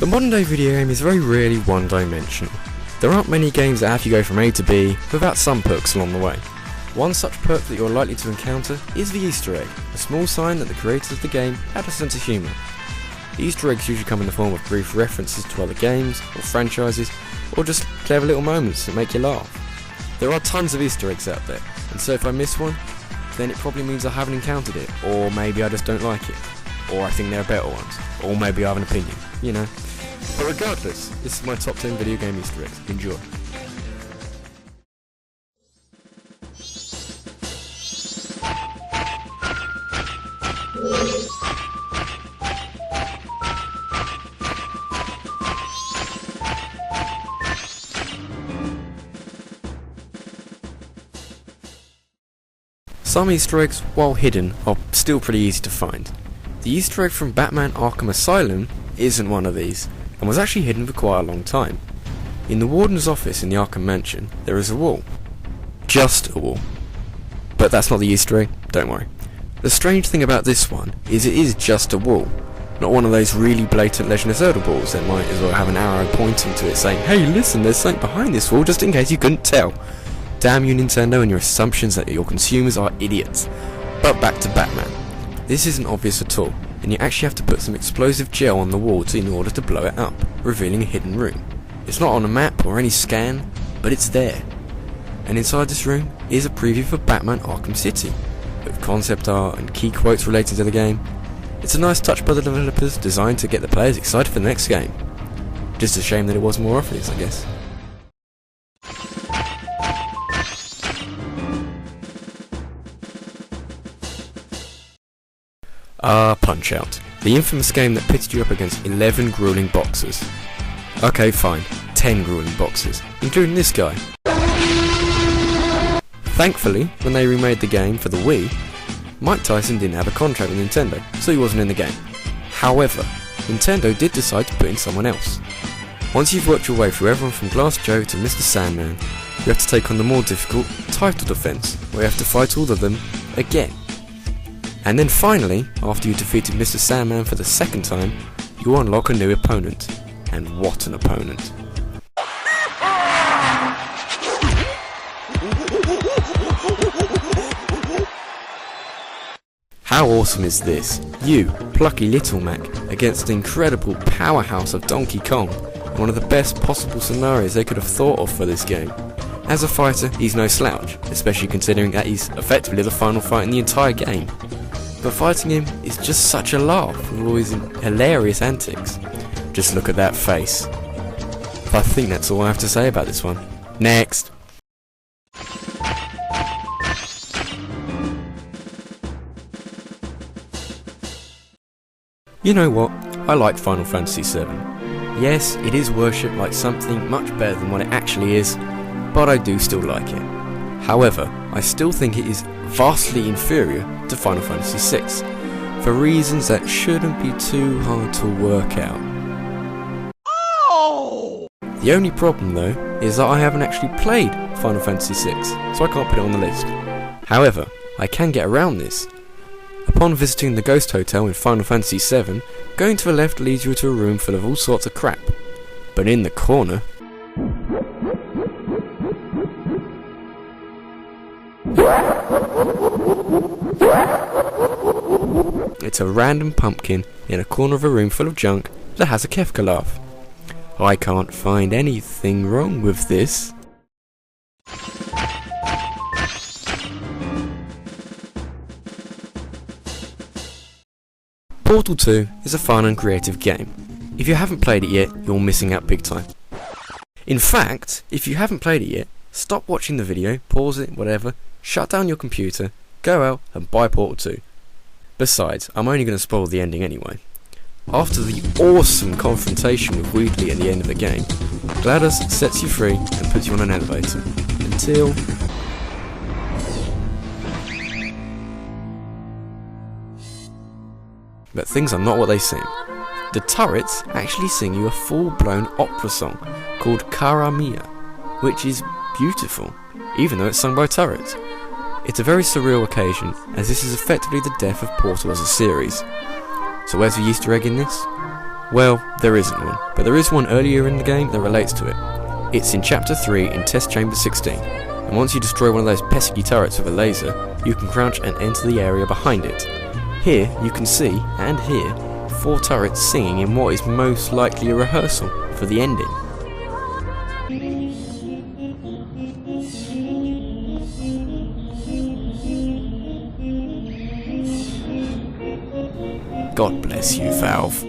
The modern day video game is very rarely one-dimensional. There aren't many games that have you go from A to B without some perks along the way. One such perk that you're likely to encounter is the Easter egg, a small sign that the creators of the game had a sense of humour. The Easter eggs usually come in the form of brief references to other games or franchises, or just clever little moments that make you laugh. There are tons of Easter eggs out there, and so if I miss one, then it probably means I haven't encountered it, or maybe I just don't like it, or I think there are better ones, or maybe I have an opinion, you know. But regardless, this is my top 10 video game Easter eggs. Enjoy. Some Easter eggs, while hidden, are still pretty easy to find. The Easter egg from Batman Arkham Asylum isn't one of these, and was actually hidden for quite a long time. In the Warden's office in the Arkham mansion, there is a wall. Just a wall. But that's not the Easter egg, don't worry. The strange thing about this one is it is just a wall, not one of those really blatant Legend of Zelda balls that might as well have an arrow pointing to it saying, "Hey listen, there's something behind this wall," just in case you couldn't tell. Damn you Nintendo and your assumptions that your consumers are idiots. But back to Batman. This isn't obvious at all, and you actually have to put some explosive gel on the wall in order to blow it up, revealing a hidden room. It's not on a map or any scan, but it's there. And inside this room is a preview for Batman Arkham City, with concept art and key quotes related to the game. It's a nice touch by the developers, designed to get the players excited for the next game. Just a shame that it wasn't more obvious, I guess. Punch-Out! The infamous game that pitted you up against 11 grueling boxers. Okay, fine, 10 grueling boxers, including this guy. Thankfully, when they remade the game for the Wii, Mike Tyson didn't have a contract with Nintendo, so he wasn't in the game. However, Nintendo did decide to put in someone else. Once you've worked your way through everyone from Glass Joe to Mr. Sandman, you have to take on the more difficult Title Defense, where you have to fight all of them again. And then finally, after you defeated Mr. Sandman for the second time, you unlock a new opponent. And what an opponent. How awesome is this? You, plucky Little Mac, against the incredible powerhouse of Donkey Kong, one of the best possible scenarios they could have thought of for this game. As a fighter, he's no slouch, especially considering that he's effectively the final fight in the entire game. But fighting him is just such a laugh with all his hilarious antics. Just look at that face. I think that's all I have to say about this one. Next! You know what? I like Final Fantasy VII. Yes, it is worshipped like something much better than what it actually is, but I do still like it. However, I still think it is vastly inferior to Final Fantasy VI, for reasons that shouldn't be too hard to work out. Oh! The only problem though, is that I haven't actually played Final Fantasy VI, so I can't put it on the list. However, I can get around this. Upon visiting the Ghost Hotel in Final Fantasy VII, going to the left leads you to a room full of all sorts of crap. But in the corner, it's a random pumpkin in a corner of a room full of junk that has a Kefka laugh. I can't find anything wrong with this. Portal 2 is a fun and creative game. If you haven't played it yet, you're missing out big time. In fact, if you haven't played it yet, stop watching the video, pause it, whatever, shut down your computer, go out and buy Portal 2. Besides, I'm only going to spoil the ending anyway. After the awesome confrontation with Wheatley at the end of the game, GLaDOS sets you free and puts you on an elevator. Until... But things are not what they seem. The turrets actually sing you a full-blown opera song called Cara Mia, which is beautiful, even though it's sung by turrets. It's a very surreal occasion, as this is effectively the death of Portal as a series. So where's the Easter egg in this? Well, there isn't one, but there is one earlier in the game that relates to it. It's in Chapter 3 in Test Chamber 16, and once you destroy one of those pesky turrets with a laser, you can crouch and enter the area behind it. Here, you can see, and hear, 4 turrets singing in what is most likely a rehearsal for the ending. God bless you, Valve.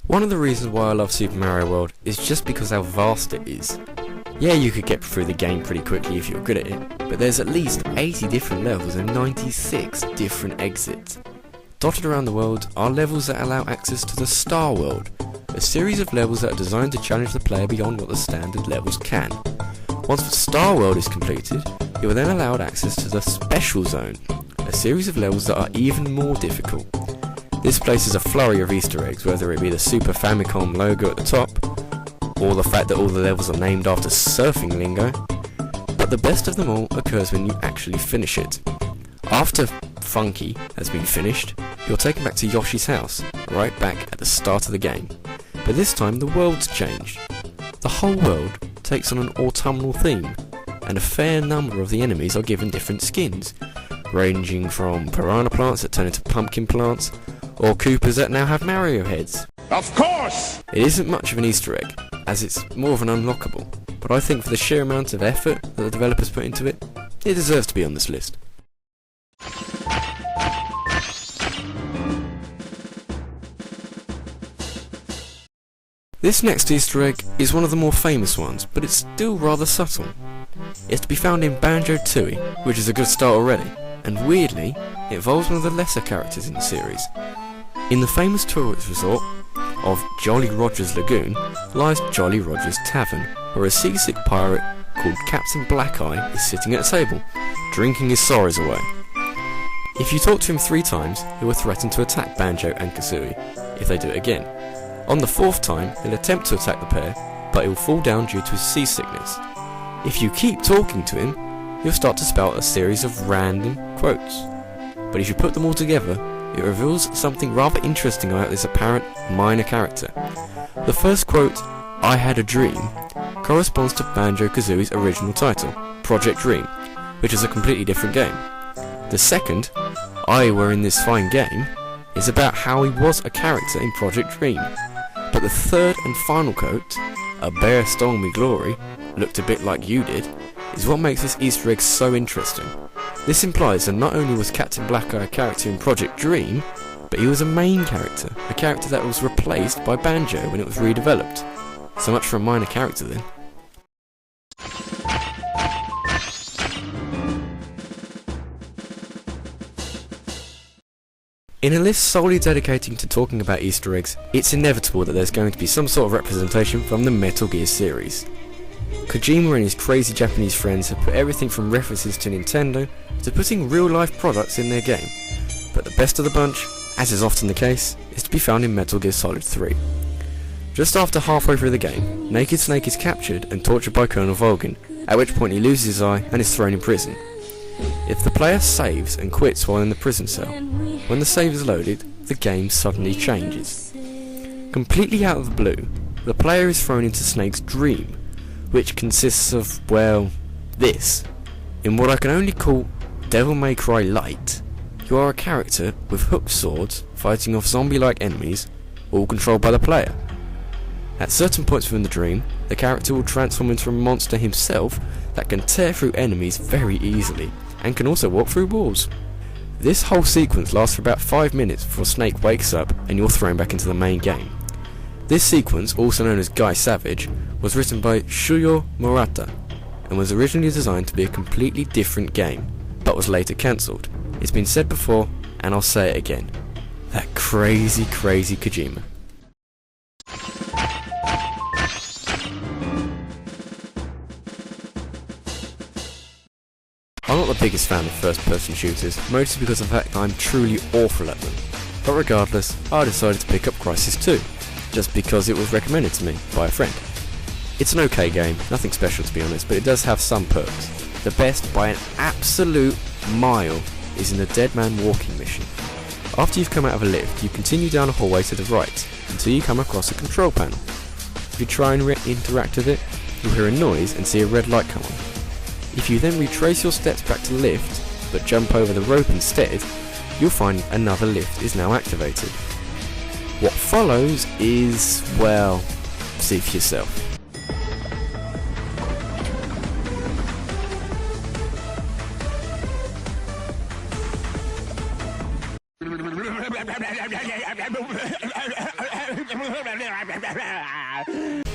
One of the reasons why I love Super Mario World is just because how vast it is. Yeah, you could get through the game pretty quickly if you're good at it, but there's at least 80 different levels and 96 different exits. Dotted around the world are levels that allow access to the Star World, a series of levels that are designed to challenge the player beyond what the standard levels can. Once the Star World is completed, you are then allowed access to the Special Zone, a series of levels that are even more difficult. This places a flurry of Easter eggs, whether it be the Super Famicom logo at the top, or the fact that all the levels are named after surfing lingo, but the best of them all occurs when you actually finish it. After Funky has been finished, you're taken back to Yoshi's house, right back at the start of the game, but this time the world's changed. The whole world takes on an autumnal theme, and a fair number of the enemies are given different skins, ranging from piranha plants that turn into pumpkin plants, or Koopas that now have Mario heads. Of course! It isn't much of an Easter egg, as it's more of an unlockable, but I think for the sheer amount of effort that the developers put into it, it deserves to be on this list. This next Easter egg is one of the more famous ones, but it's still rather subtle. It's to be found in Banjo-Tooie, which is a good start already, and weirdly, it involves one of the lesser characters in the series. In the famous tourist resort of Jolly Roger's Lagoon lies Jolly Roger's Tavern, where a seasick pirate called Captain Blackeye is sitting at a table, drinking his sorrows away. If you talk to him 3 times, he will threaten to attack Banjo and Kazooie if they do it again. On the 4th time, he'll attempt to attack the pair, but he'll fall down due to his seasickness. If you keep talking to him, he'll start to spout a series of random quotes. But if you put them all together, it reveals something rather interesting about this apparent minor character. The first quote, "I had a dream," corresponds to Banjo-Kazooie's original title, Project Dream, which is a completely different game. The second, "I were in this fine game," is about how he was a character in Project Dream. But the third and final quote, "A bear stole me glory, looked a bit like you did," is what makes this Easter egg so interesting. This implies that not only was Captain Blackeye a character in Project Dream, but he was a main character, a character that was replaced by Banjo when it was redeveloped. So much for a minor character then. In a list solely dedicating to talking about Easter eggs, it's inevitable that there's going to be some sort of representation from the Metal Gear series. Kojima and his crazy Japanese friends have put everything from references to Nintendo to putting real-life products in their game, but the best of the bunch, as is often the case, is to be found in Metal Gear Solid 3. Just after halfway through the game, Naked Snake is captured and tortured by Colonel Volgin, at which point he loses his eye and is thrown in prison. If the player saves and quits while in the prison cell, when the save is loaded, the game suddenly changes. Completely out of the blue, the player is thrown into Snake's dream, which consists of, well, this. In what I can only call Devil May Cry Light, you are a character with hooked swords fighting off zombie-like enemies, all controlled by the player. At certain points within the dream, the character will transform into a monster himself that can tear through enemies very easily, and can also walk through walls. This whole sequence lasts for about 5 minutes before Snake wakes up and you're thrown back into the main game. This sequence, also known as Guy Savage, was written by Shuyo Murata, and was originally designed to be a completely different game, but was later cancelled. It's been said before, and I'll say it again. That crazy Kojima. I'm not the biggest fan of first-person shooters, mostly because of the fact that I'm truly awful at them. But regardless, I decided to pick up Crysis 2, just because it was recommended to me by a friend. It's an okay game, nothing special to be honest, but it does have some perks. the best by an absolute mile is in the Dead Man Walking mission. After you've come out of a lift, you continue down a hallway to the right until you come across a control panel. If you try and interact with it, you'll hear a noise and see a red light come on. If you then retrace your steps back to the lift, but jump over the rope instead, you'll find another lift is now activated. What follows is, well, see for yourself.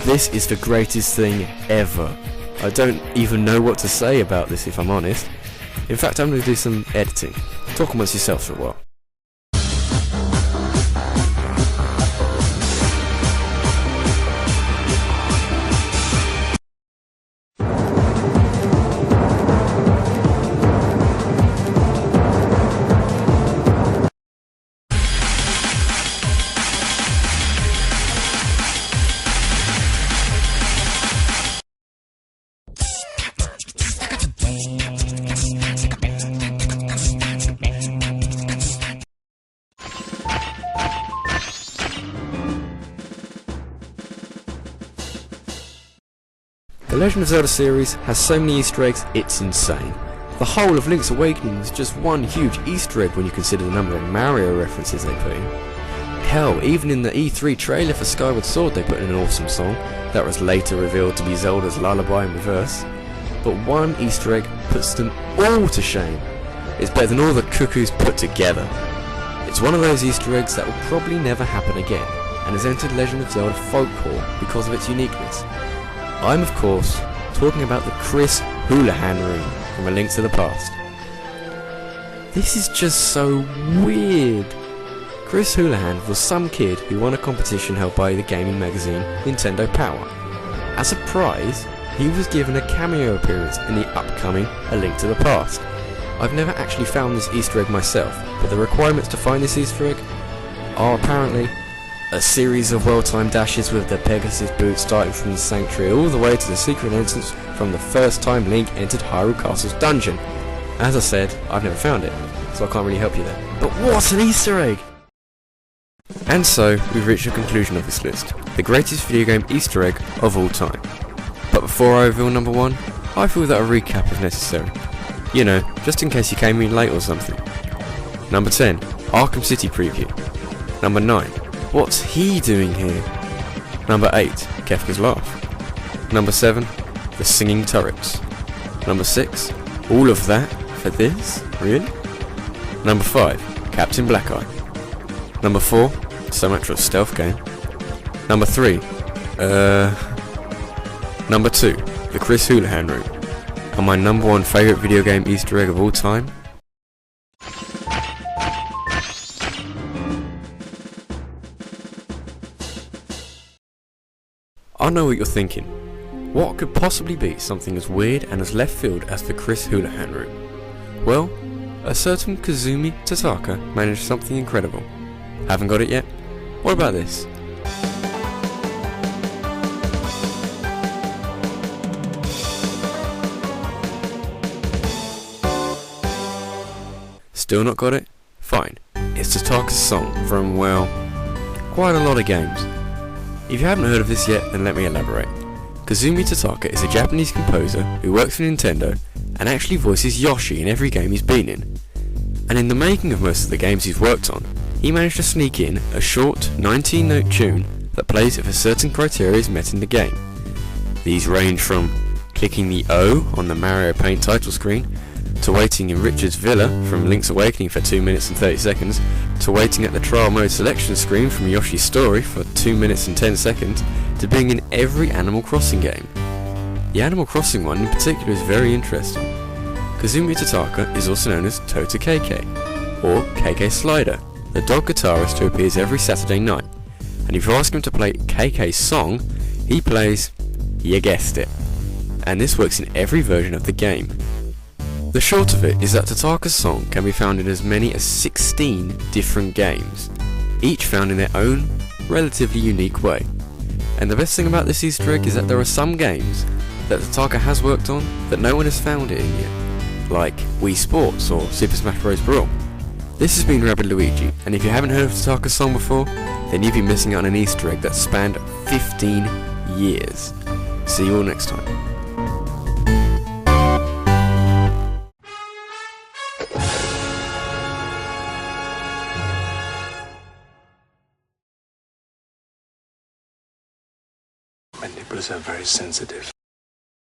This is the greatest thing ever. I don't even know what to say about this if I'm honest. In fact, I'm going to do some editing. Talk amongst yourselves for a while. The Legend of Zelda series has so many Easter eggs, it's insane. The whole of Link's Awakening is just one huge Easter egg when you consider the number of Mario references they put in. Hell, even in the E3 trailer for Skyward Sword they put in an awesome song that was later revealed to be Zelda's Lullaby in reverse. But one Easter egg puts them all to shame. It's better than all the cuckoos put together. It's one of those Easter eggs that will probably never happen again, and has entered Legend of Zelda folklore because of its uniqueness. I'm of course talking about the Chris Houlihan room from A Link to the Past. This is just so weird. Chris Houlihan was some kid who won a competition held by the gaming magazine Nintendo Power. As a prize, he was given a cameo appearance in the upcoming A Link to the Past. I've never actually found this Easter egg myself, but the requirements to find this Easter egg are apparently a series of well-timed dashes with the Pegasus boots starting from the Sanctuary all the way to the secret entrance from the first time Link entered Hyrule Castle's dungeon. As I said, I've never found it, so I can't really help you there. But what's an Easter egg? And so, we've reached the conclusion of this list, the greatest video game Easter egg of all time. But before I reveal number one, I feel that a recap is necessary. You know, just in case you came in late or something. Number 10, Arkham City preview. Number 9, what's he doing here? Number 8, Kefka's laugh. Number 7, the singing turrets. Number 6, all of that for this? Really? Number 5, Captain Blackeye. Number 4, so much for a stealth game. Number 3, Number 2, the Chris Houlihan room. And my number one favourite video game Easter egg of all time? I know what you're thinking. What could possibly be something as weird and as left field as the Chris Houlihan room? Well, a certain Kazumi Totaka managed something incredible. Haven't got it yet? What about this? Still not got it? Fine. It's Totaka's song from, well, quite a lot of games. If you haven't heard of this yet, then let me elaborate. Kazumi Totaka is a Japanese composer who works for Nintendo and actually voices Yoshi in every game he's been in. And in the making of most of the games he's worked on, he managed to sneak in a short 19-note tune that plays if a certain criteria is met in the game. These range from clicking the O on the Mario Paint title screen, to waiting in Richard's Villa from Link's Awakening for 2 minutes and 30 seconds, to waiting at the trial mode selection screen from Yoshi's Story for 2 minutes and 10 seconds, to being in every Animal Crossing game. The Animal Crossing one in particular is very interesting. Kazumi Totaka is also known as Tota KK, or KK Slider, the dog guitarist who appears every Saturday night, and if you ask him to play KK's song, he plays, you guessed it, and this works in every version of the game. The short of it is that Totaka's song can be found in as many as 16 different games, each found in their own, relatively unique way. And the best thing about this Easter egg is that there are some games that Totaka has worked on that no one has found it in yet, like Wii Sports or Super Smash Bros. Brawl. This has been RABBIDLUGI, and if you haven't heard of Totaka's song before, then you've been missing out on an Easter egg that spanned 15 years. See you all next time. My nipples are very sensitive.